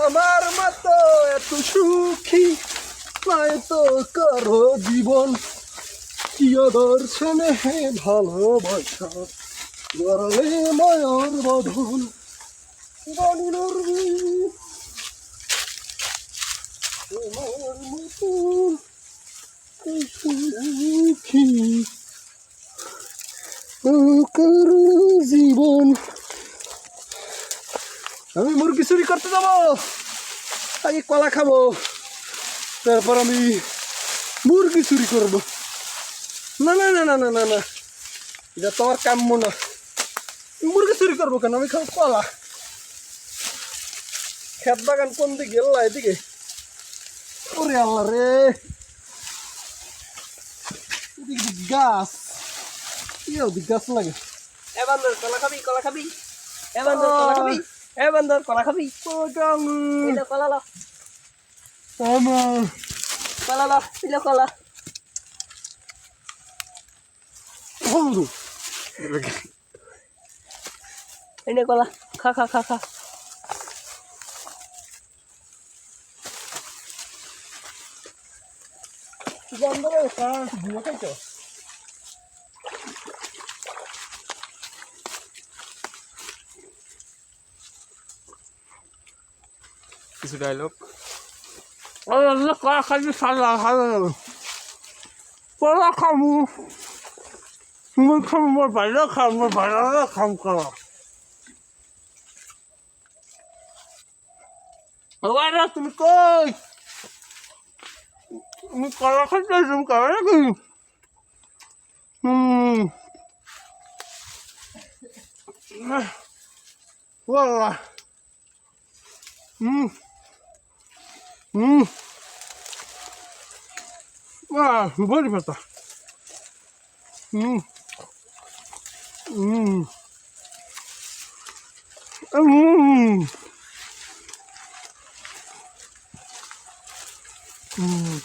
আমার মতো এত সুখী নাই তো কারো জীবন প্রিয় দর্শনে ভালোবাসা গড়ালে মায়ার বাঁধন গালিনার তোমার মতো সুখী কারো জীবন। আমি মুরগি চুরি করতে যাবো, আগে কলা খাবো, তারপর আমি মুরগি চুরি করবো। না না না না না না না, এটা তোমার কাম্য না। মুরগি চুরি করবো কেন? আমি খাবো কলা। খেত বাগান কোন দিকে গেল এদিকে? ওরে আল্লাহ রে, এদিকে গাছ, গাছ লাগে। এ বান্দর কলা খাবি, কলা খাবি? এ বান্দর কলা খাবি? এ বান্দর কলা খাবি? এলো কলা লো, কলা লো, এলো কলা। এনে কলা, খা খা খা খা। কিছু ডায়লগ কলা খাবি, সালা খাবো, কলা খাবো, তুমি খাবো, মোর বাইরে খাম, মোর বাইরে খাম কলা। তুমি কই? তুমি কলা খাইতে তুমি কলা নাকি? কলা বলি পাতা। Mm. Mm.